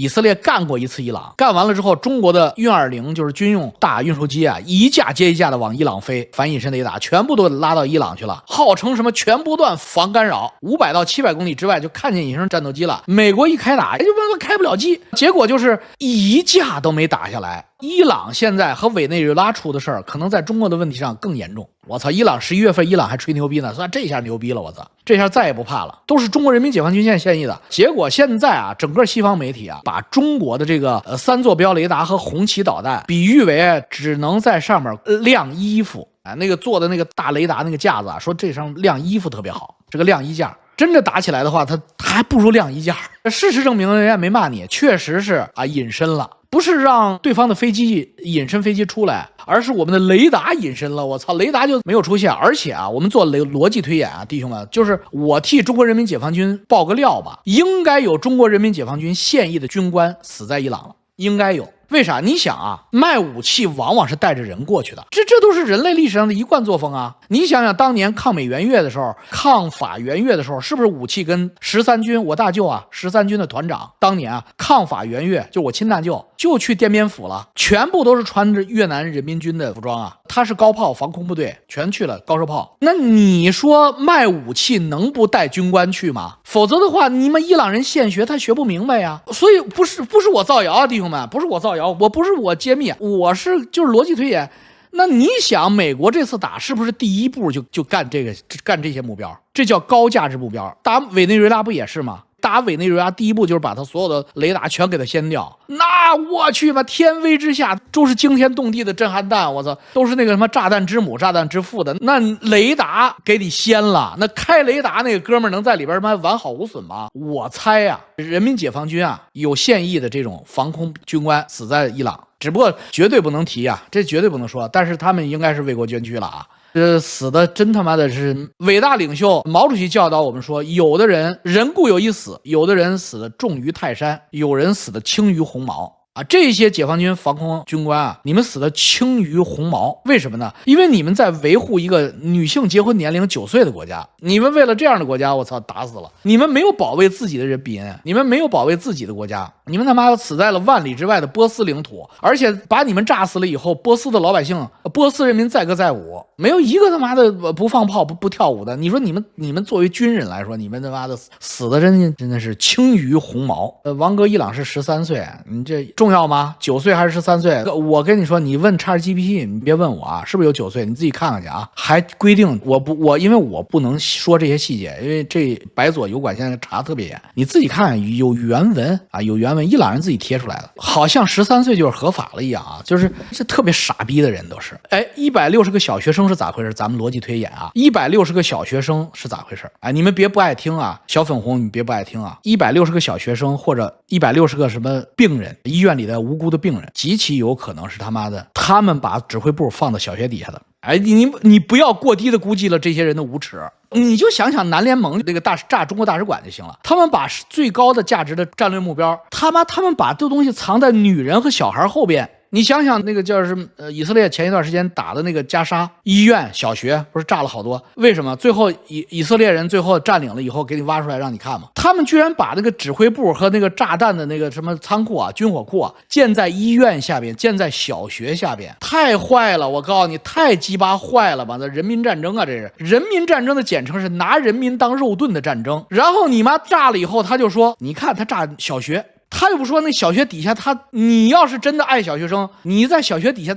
以色列干过一次伊朗，干完了之后，中国的运20就是军用大运输机啊，一架接一架的往伊朗飞，反隐身雷达全部都拉到伊朗去了，号称什么全波段防干扰，500到700公里之外就看见隐身战斗机了。美国一开打，就开不了机，结果就是一架都没打下来。伊朗现在和委内瑞拉出的事儿，可能在中国的问题上更严重。我操，伊朗11月份伊朗还吹牛逼呢，算这下牛逼了，我操，这下再也不怕了，都是中国人民解放军现在现役的。结果现在啊，整个西方媒体啊，把中国的这个3座标雷达和红旗导弹比喻为只能在上面晾衣服啊，那个做的那个大雷达那个架子啊，说这上晾衣服特别好，这个晾衣架。真的打起来的话，它还不如晾衣架。事实证明，人家没骂你，确实是啊隐身了，不是让对方的飞机隐身飞机出来，而是我们的雷达隐身了。我操，雷达就没有出现。而且啊，我们做逻辑推演啊，弟兄们，就是我替中国人民解放军爆个料吧，应该有中国人民解放军现役的军官死在伊朗了，应该有。为啥？你想啊，卖武器往往是带着人过去的，这都是人类历史上的一贯作风啊。你想想，当年抗美援越的时候，抗法援越的时候，是不是武器跟13军，我大舅啊，13军的团长，当年啊抗法援越，就我亲大舅就去滇边府了，全部都是穿着越南人民军的服装啊，他是高炮防空部队，全去了高射炮。那你说卖武器能不带军官去吗？否则的话，你们伊朗人现学，他学不明白呀。所以不是我造谣啊，弟兄们，不是我造谣。我不是我揭秘，我是就是逻辑推演。那你想，美国这次打是不是第一步就干这些目标？这叫高价值目标。打委内瑞拉不也是吗？打委内瑞拉第一步就是把他所有的雷达全给他掀掉。那我去吧，天威之下都是惊天动地的震撼弹，我操，都是那个什么炸弹之母炸弹之父的。那雷达给你掀了，那开雷达那个哥们儿能在里边完好无损吗？我猜啊，人民解放军啊有现役的这种防空军官死在伊朗，只不过绝对不能提啊，这绝对不能说，但是他们应该是为国捐躯了啊。死的真他妈的是伟大领袖毛主席教导我们说，有的人固有一死，有的人死的重于泰山，有人死的轻于鸿毛啊！这些解放军防空军官啊，你们死的轻于鸿毛，为什么呢？因为你们在维护一个女性结婚年龄9岁的国家，你们为了这样的国家，我操，打死了！你们没有保卫自己的人民，你们没有保卫自己的国家，你们他妈死在了万里之外的波斯领土，而且把你们炸死了以后，波斯的老百姓，波斯人民载歌载舞，没有一个他妈的不放炮不跳舞的。你说你们作为军人来说，你们他妈的死的真的是轻于鸿毛。王哥伊朗是13岁，你这重要吗？9岁还是13岁？我跟你说，你问 ChatGPT， 你别问我啊，是不是有9岁？你自己看看去啊。还规定因为我不能说这些细节，因为这白左油管现在查特别严，你自己看看，有原文啊，有原文，伊朗人自己贴出来的，好像13岁就是合法了一样啊，就是这特别傻逼的人都是。160个小学生是咋回事？咱们逻辑推演啊，160个小学生是咋回事？哎，你们别不爱听啊，小粉红，你别不爱听啊。160个小学生或者160个什么病人，医院里的无辜的病人，极其有可能是他们把指挥部放到小学底下的。哎，你不要过低的估计了这些人的无耻，你就想想南联盟那个炸中国大使馆就行了。他们把最高的价值的战略目标，他们把这东西藏在女人和小孩后边。你想想那个叫什么以色列前一段时间打的那个加沙医院小学，不是炸了好多？为什么最后以色列人最后占领了以后给你挖出来让你看吗？他们居然把那个指挥部和那个炸弹的那个什么仓库啊军火库啊建在医院下边，建在小学下边，太坏了！我告诉你，太鸡巴坏了吧！这人民战争啊，这是人民战争的简称，是拿人民当肉盾的战争。然后你妈炸了以后，他就说，你看他炸小学。他又不说那小学底下你要是真的爱小学生，你在小学底下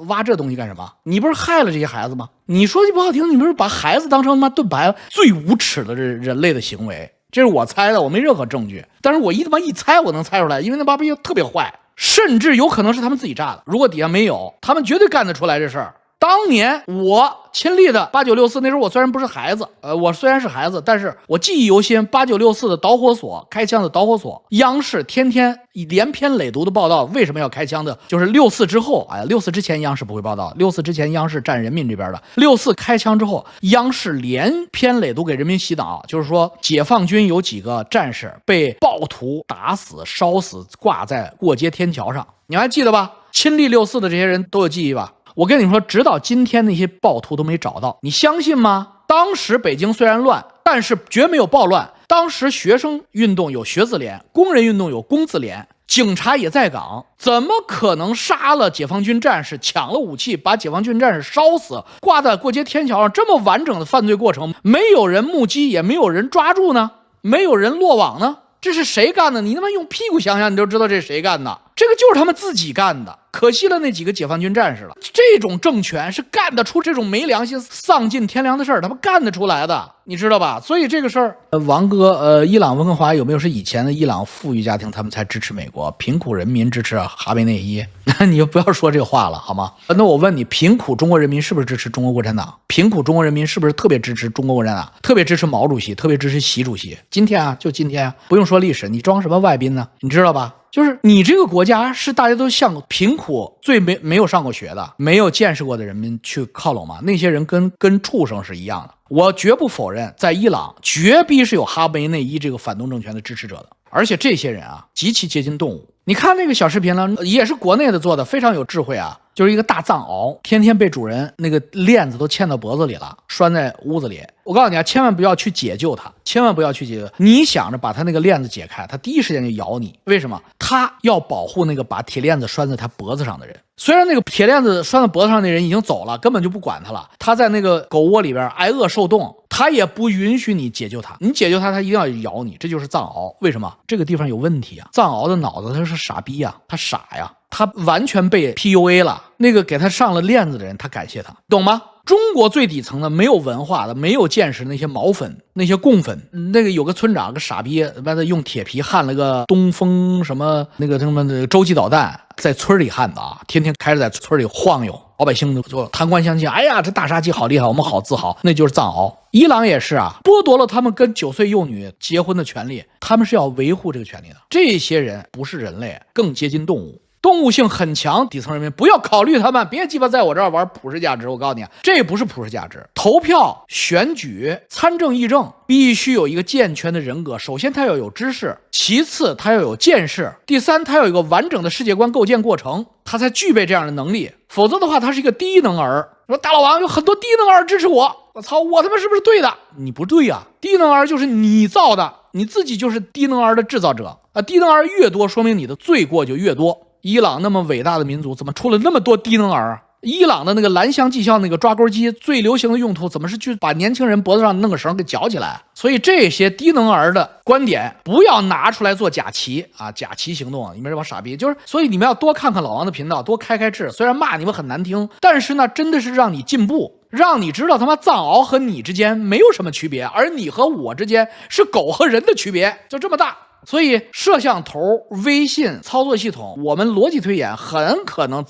挖这东西干什么？你不是害了这些孩子吗？你说句不好听，你不是把孩子当成他妈盾牌，最无耻的人类的行为。这是我猜的，我没任何证据，但是我他妈一猜我能猜出来，因为那帮逼特别坏，甚至有可能是他们自己炸的。如果底下没有，他们绝对干得出来这事儿。当年我亲历的8964，那时候我虽然不是孩子，我虽然是孩子，但是我记忆犹新。8964的导火索，开枪的导火索，央视天天连篇累牍的报道为什么要开枪的，就是64之后，64之前央视不会报道，64之前央视站人民这边的，64开枪之后，央视连篇累牍给人民洗脑，就是说解放军有几个战士被暴徒打死、烧死，挂在过街天桥上，你还记得吧？亲历64的这些人都有记忆吧？我跟你说，直到今天那些暴徒都没找到，你相信吗？当时北京虽然乱，但是绝没有暴乱。当时学生运动有学子连，工人运动有工字连，警察也在岗，怎么可能杀了解放军战士，抢了武器，把解放军战士烧死，挂在过街天桥上？这么完整的犯罪过程，没有人目击，也没有人抓住呢？没有人落网呢？这是谁干的？你他妈用屁股想想，你就知道这是谁干的。这个就是他们自己干的，可惜了那几个解放军战士了。这种政权是干得出这种没良心、丧尽天良的事儿，他们干得出来的，你知道吧？所以这个事儿，王哥，伊朗温哥华有没有是以前的伊朗富裕家庭他们才支持美国，贫苦人民支持哈梅内伊？那你就不要说这话了，好吗？那我问你，贫苦中国人民是不是支持中国共产党？贫苦中国人民是不是特别支持中国共产党？特别支持毛主席，特别支持习主席？今天啊，就今天啊，不用说历史，你装什么外宾呢？你知道吧？就是你这个国家是大家都向贫苦最没有上过学的、没有见识过的人民去靠拢吗？那些人跟畜生是一样的。我绝不否认，在伊朗绝逼是有哈梅内伊这个反动政权的支持者的，而且这些人啊极其接近动物。你看那个小视频了，也是国内的做的，非常有智慧啊。就是一个大藏獒，天天被主人那个链子都牵到脖子里了，拴在屋子里。我告诉你啊，千万不要去解救它，千万不要去解救。你想着把它那个链子解开，它第一时间就咬你。为什么？它要保护那个把铁链子拴在它脖子上的人。虽然那个铁链子拴在脖子上的人已经走了，根本就不管他了，他在那个狗窝里边挨饿受冻，他也不允许你解救他。你解救他，他一定要咬你。这就是藏獒。为什么？这个地方有问题啊！藏獒的脑子他是傻逼啊，他傻呀。他完全被 PUA 了，那个给他上了链子的人，他感谢他，懂吗？中国最底层的没有文化的、没有见识的那些毛粉、那些贡粉，那个有个村长个傻逼，完了用铁皮焊了个东风什么那个什么的洲际导弹，在村里焊的啊，天天开着在村里晃悠，老百姓就贪官相信，哎呀，这大杀器好厉害，我们好自豪。那就是藏獒。伊朗也是啊，剥夺了他们跟9岁幼女结婚的权利，他们是要维护这个权利的。这些人不是人类，更接近动物。动物性很强，底层人民不要考虑他们，别鸡巴在我这儿玩普世价值。我告诉你，这不是普世价值。投票、选举、参政议政必须有一个健全的人格。首先他要有知识，其次他要有见识，第三他要有一个完整的世界观构建过程，他才具备这样的能力。否则的话，他是一个低能儿。说大老王有很多低能儿支持我，我操，我他妈是不是对的？你不对呀，低能儿就是你造的，你自己就是低能儿的制造者啊！低能儿越多，说明你的罪过就越多。伊朗那么伟大的民族，怎么出了那么多低能儿啊？伊朗的那个蓝翔技校那个抓钩机最流行的用途，怎么是去把年轻人脖子上弄个绳给绞起来？所以这些低能儿的观点不要拿出来做假旗啊！假旗行动，你们这帮傻逼，就是所以你们要多看看老王的频道，多开智。虽然骂你们很难听，但是呢，真的是让你进步，让你知道他妈藏獒和你之间没有什么区别，而你和我之间是狗和人的区别，就这么大。所以摄像头、微信操作系统，我们逻辑推演很可能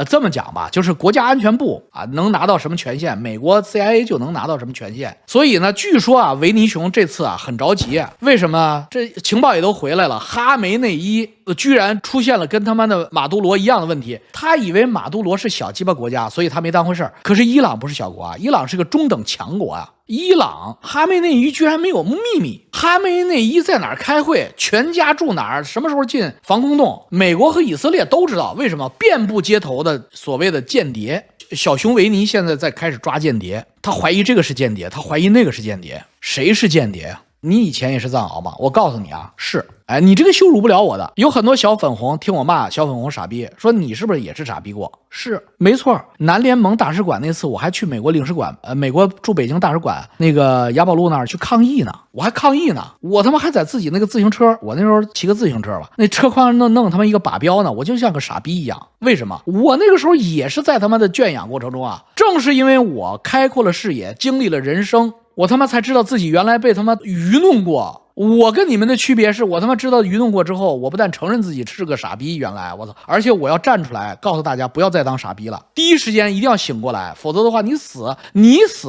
这么讲吧，就是国家安全部啊能拿到什么权限，美国 CIA 就能拿到什么权限。所以呢，据说啊，维尼熊这次啊很着急，为什么？这情报也都回来了，哈梅内伊居然出现了跟他妈的马杜罗一样的问题。他以为马杜罗是小鸡巴国家，所以他没当回事。可是伊朗不是小国啊，伊朗是个中等强国啊。伊朗哈梅内伊居然没有秘密，哈梅内伊在哪儿开会，全家住哪儿，什么时候进防空洞，美国和以色列都知道。为什么？遍布街头的所谓的间谍，小熊维尼现在在开始抓间谍，他怀疑这个是间谍，他怀疑那个是间谍，谁是间谍？你以前也是藏獒吗？我告诉你啊，是。哎，你这个羞辱不了我的。有很多小粉红听我骂小粉红傻逼，说你是不是也是傻逼过？是，没错。南联盟大使馆那次，我还去美国领事馆，美国驻北京大使馆那个雅宝路那儿去抗议呢，我还抗议呢，我他妈还在自己那个自行车，我那时候骑个自行车吧，那车筐上弄他妈一个靶标呢，我就像个傻逼一样。为什么？我那个时候也是在他妈的圈养过程中啊，正是因为我开阔了视野，经历了人生，我他妈才知道自己原来被他妈愚弄过。我跟你们的区别是，我他妈知道愚弄过之后，我不但承认自己是个傻逼，原来我操，而且我要站出来告诉大家不要再当傻逼了，第一时间一定要醒过来，否则的话你死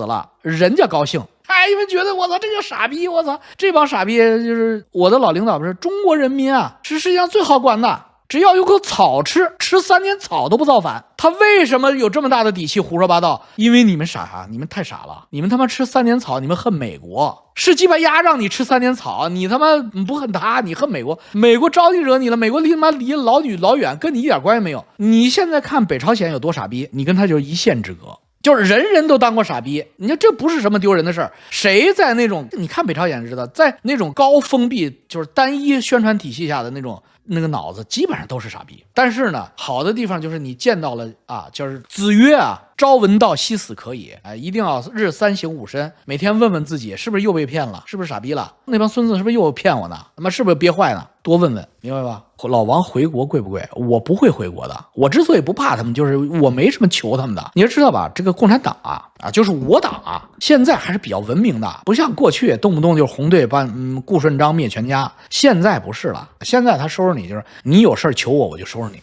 了，人家高兴。哎，你们觉得我操这个傻逼，我操这帮傻逼，就是我的老领导不是中国人民啊，是世界上最好管的。只要有口草吃3年草都不造反。他为什么有这么大的底气胡说八道？因为你们傻，你们太傻了。你们他妈吃3年草，你们恨美国，是鸡巴鸭让你吃3年草，你他妈不恨他，你恨美国。美国招你惹你了，美国他妈离老远，跟你一点关系没有。你现在看北朝鲜有多傻逼，你跟他就是一线之隔。就是人人都当过傻逼，你说这不是什么丢人的事儿。谁在那种你看北朝鲜知道，在那种高封闭就是单一宣传体系下的那个脑子基本上都是傻逼。但是呢，好的地方就是你见到了啊，就是子曰啊，朝闻道夕死可矣，一定要日三省吾身，每天问问自己是不是又被骗了，是不是傻逼了，那帮孙子是不是又骗我呢，他妈是不是憋坏呢，多问问，明白吧？老王回国贵不贵？我不会回国的。我之所以不怕他们，就是我没什么求他们的。你要知道吧，这个共产党啊，就是我党啊，现在还是比较文明的，不像过去动不动就是红队把顾顺章灭全家。现在不是了，现在他收拾你就是你有事求我，我就收拾你。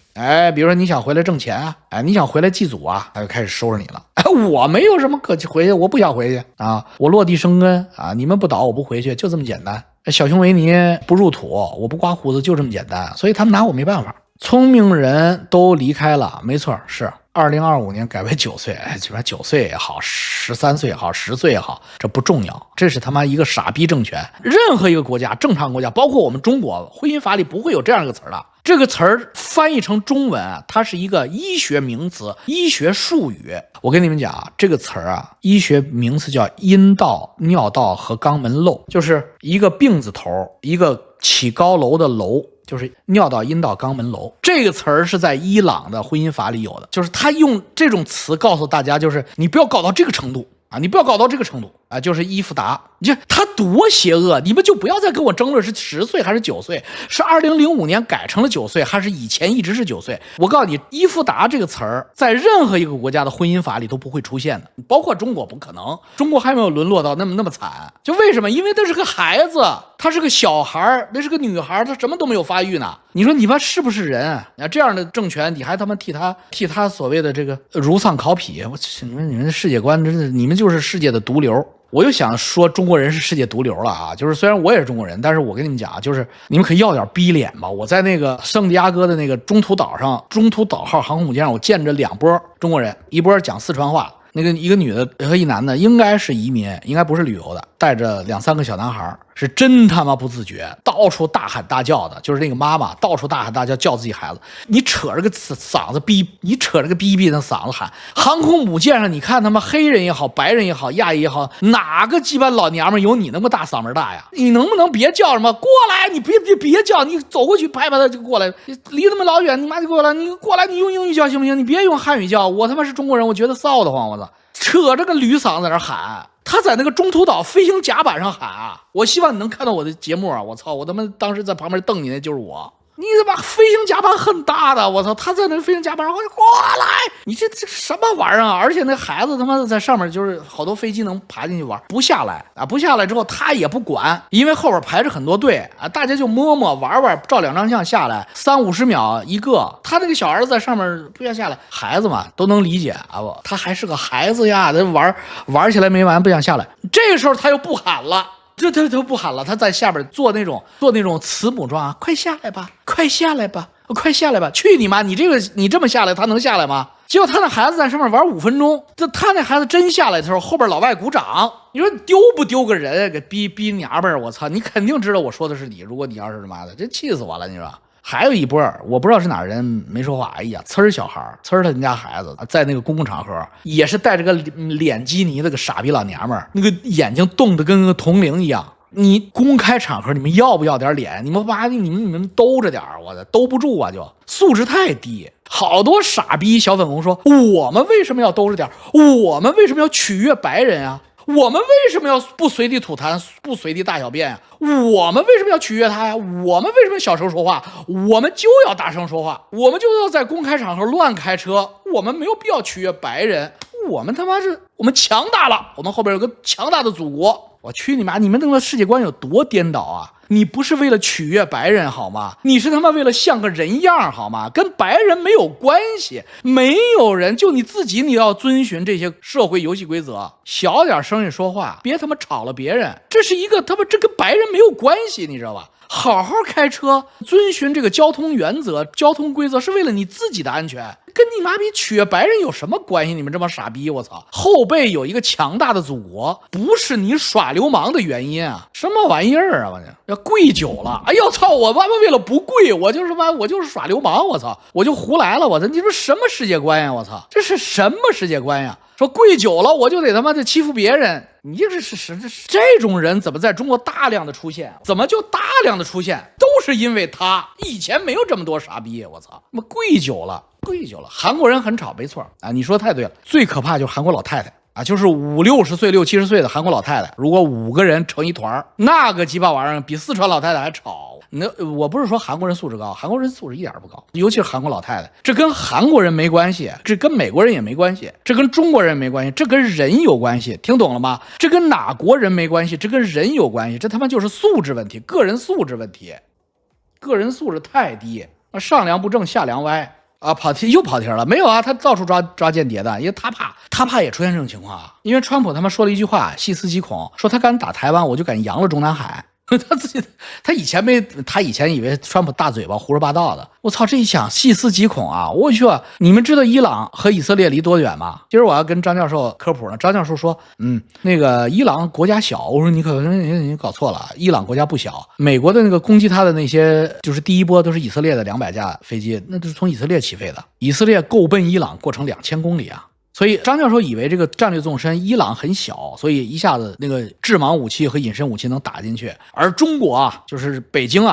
比如说你想回来挣钱啊，你想回来祭祖啊，他就开始收拾你了。我没有什么可回去，我不想回去啊，我落地生根啊，你们不倒我不回去，就这么简单。小熊维尼不入土，我不刮胡子，就这么简单，所以他们拿我没办法。聪明人都离开了，没错，是2025年改为9岁，这边9岁也好，13岁也好，10岁也好，这不重要，这是他妈一个傻逼政权。任何一个国家，正常国家，包括我们中国，婚姻法里不会有这样一个词的。这个词儿翻译成中文啊，它是一个医学名词、医学术语。我跟你们讲啊，这个词儿啊，医学名词叫阴道、尿道和肛门瘘，就是一个病字头，一个起高楼的楼。就是尿道、阴道、肛门瘘这个词儿是在伊朗的婚姻法里有的，就是他用这种词告诉大家，就是你不要搞到这个程度啊，你不要搞到这个程度啊，就是伊夫达，你这他多邪恶，你们就不要再跟我争论是10岁还是9岁，是2005年改成了9岁，还是以前一直是9岁？我告诉你，伊夫达这个词儿在任何一个国家的婚姻法里都不会出现的，包括中国不可能，中国还没有沦落到那么惨。就为什么？因为那是个孩子，他是个小孩，那是个女孩，他什么都没有发育呢。你说你妈是不是人啊？这样的政权，你还他妈替他所谓的这个如丧考妣，你们的世界观真是，你们就是世界的毒瘤。我就想说中国人是世界毒瘤了啊！就是虽然我也是中国人，但是我跟你们讲，就是你们可以要点逼脸吧。我在那个圣地亚哥的那个中途岛上，中途岛号航空母舰上，我见着2波中国人，一波讲四川话，那个一个女的和一男的，应该是移民，应该不是旅游的，带着2、3个小男孩，是真他妈不自觉，到处大喊大叫的，就是那个妈妈到处大喊大叫叫自己孩子，你扯着个嗓子逼，你扯着个逼逼的嗓子喊。航空母舰上，你看他妈黑人也好，白人也好，亚裔也好，哪个鸡巴老娘们有你那么大嗓门大呀？你能不能别叫什么过来？你别叫，你走过去拍拍他就过来，离他们老远，你妈就过来，你过来，你用英语叫行不行？你别用汉语叫，我他妈是中国人，我觉得臊得慌，我操！扯着个驴嗓在那喊。他在那个中途岛飞行甲板上喊啊！我希望你能看到我的节目啊！我操，我他妈当时在旁边瞪你，那就是我。你他妈飞行甲板很大的，我操！他在那个飞行甲板上，我就过来，你这什么玩意儿啊？而且那孩子他妈在上面，就是好多飞机能爬进去玩，不下来啊！不下来之后他也不管，因为后边排着很多队啊，大家就摸摸玩玩，照2张相下来，30-50秒一个。他那个小儿子在上面不想下来，孩子嘛都能理解啊，他还是个孩子呀，他玩起来没完，不想下来。这个时候他又不喊了。他不喊了，他在下边做那种慈母状啊，快下来吧，快下来吧，快下来吧！去你妈！你这么下来，他能下来吗？结果他那孩子在上面玩5分钟，他那孩子真下来的时候，后边老外鼓掌。你说丢不丢个人给逼娘们儿？我操！你肯定知道我说的是你。如果你要是他妈的，这气死我了！你说。还有一波我不知道是哪人没说话，哎呀，呲儿小孩，呲儿他们家孩子在那个公共场合也是带着个脸基尼的个傻逼老娘们儿，那个眼睛瞪得跟个铜铃一样。你公开场合你们要不要点脸？你们兜着点，我的兜不住啊，就素质太低。好多傻逼小粉红说，我们为什么要兜着点？我们为什么要取悦白人啊？我们为什么要不随地吐痰，不随地大小便啊？我们为什么要取悦他呀？我们为什么小声说话？我们就要大声说话，我们就要在公开场合乱开车，我们没有必要取悦白人，我们他妈是我们强大了，我们后边有个强大的祖国。我去你妈！你们那个世界观有多颠倒啊！你不是为了取悦白人好吗？你是他妈为了像个人样好吗？跟白人没有关系，没有人，就你自己，你要遵循这些社会游戏规则，小点声音说话，别他妈吵了别人。这是一个他妈这跟白人没有关系，你知道吧？好好开车，遵循这个交通原则、交通规则，是为了你自己的安全，跟你妈逼取悦白人有什么关系？你们这帮傻逼，我操！后背有一个强大的祖国，不是你耍流氓的原因啊！什么玩意儿啊！我要跪久了，哎呦操！我妈妈为了不跪，我就是耍流氓，我操！我就胡来了，我操！你说什么世界观呀？我操！这是什么世界观呀？说跪久了我就得他妈的欺负别人。你这种人怎么在中国大量的出现？怎么就大量的出现？都是因为他以前没有这么多傻逼，我操！那么跪久了，韩国人很吵，没错啊，你说太对了。最可怕就是韩国老太太啊，就是50、60岁、60、70岁的韩国老太太，如果5个人成一团，那个鸡巴玩意儿比四川老太太还吵。那我不是说韩国人素质高，韩国人素质一点不高，尤其是韩国老太太，这跟韩国人没关系，这跟美国人也没关系，这跟中国人没关系，这跟人有关系，听懂了吗？这跟哪国人没关系，这跟人有关系，这他妈就是素质问题，个人素质问题，个人素质太低，上梁不正下梁歪啊，跑题了，没有啊，他到处抓间谍的，因为他怕也出现这种情况啊，因为川普他妈说了一句话，细思极恐，说他敢打台湾，我就敢扬了中南海。他以前以为川普大嘴巴胡说八道的，我操，这一想细思极恐啊！我去，你们知道伊朗和以色列离多远吗？今儿我要跟张教授科普呢，张教授说，那个伊朗国家小，我说你搞错了，伊朗国家不小，美国的那个攻击他的那些就是第一波都是以色列的200架飞机，那都是从以色列起飞的，以色列够奔伊朗过程2000公里啊。所以张教授以为这个战略纵深伊朗很小，所以一下子那个致盲武器和隐身武器能打进去，而中国啊，就是北京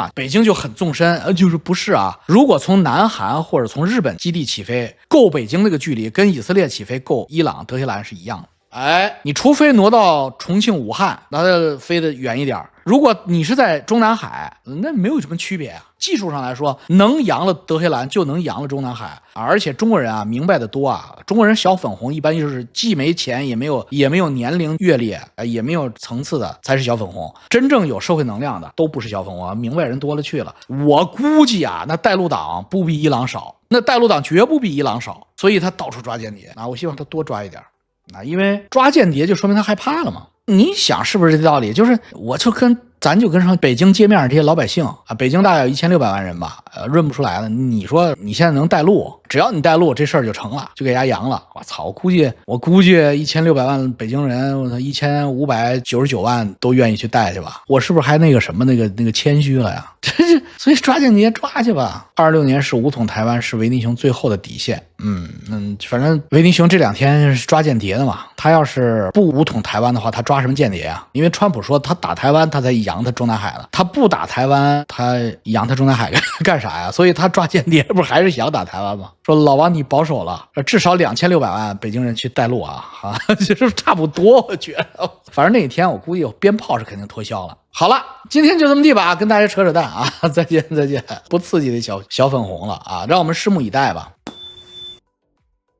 就很纵深，就是不是啊？如果从南韩或者从日本基地起飞，够北京那个距离，跟以色列起飞够伊朗、德黑兰是一样的。你除非挪到重庆、武汉，那飞得远一点。如果你是在中南海，那没有什么区别啊。技术上来说，能扬了德黑兰就能扬了中南海，而且中国人明白的多啊。中国人小粉红一般就是既没钱也没有年龄阅历，也没有层次的才是小粉红。真正有社会能量的都不是小粉红，明白人多了去了。我估计那带路党不比伊朗少，那带路党绝不比伊朗少，所以他到处抓间谍我希望他多抓一点。因为抓间谍就说明他害怕了嘛。你想是不是这道理？就是咱就跟上北京街面上这些老百姓北京大概有1600万人吧，认不出来了。你说你现在能带路，只要你带路，这事儿就成了，就给人家扬了。我操，我估计1600万北京人，我操1599万都愿意去带去吧。我是不是还那个什么那个谦虚了呀？所以抓间谍抓去吧。26年是武统台湾，是维尼熊最后的底线。反正维尼熊这2天是抓间谍的嘛。他要是不武统台湾的话，他抓什么间谍啊？因为川普说他打台湾，他才扬他中南海了。他不打台湾，他扬他中南海干啥呀？所以他抓间谍不是还是想打台湾吗？说老王你保守了，至少2600万北京人去带路其实差不多，我觉得。反正那一天我估计鞭炮是肯定脱销了。好了，今天就这么地吧，跟大家扯淡再见，不刺激的小粉红了让我们拭目以待吧。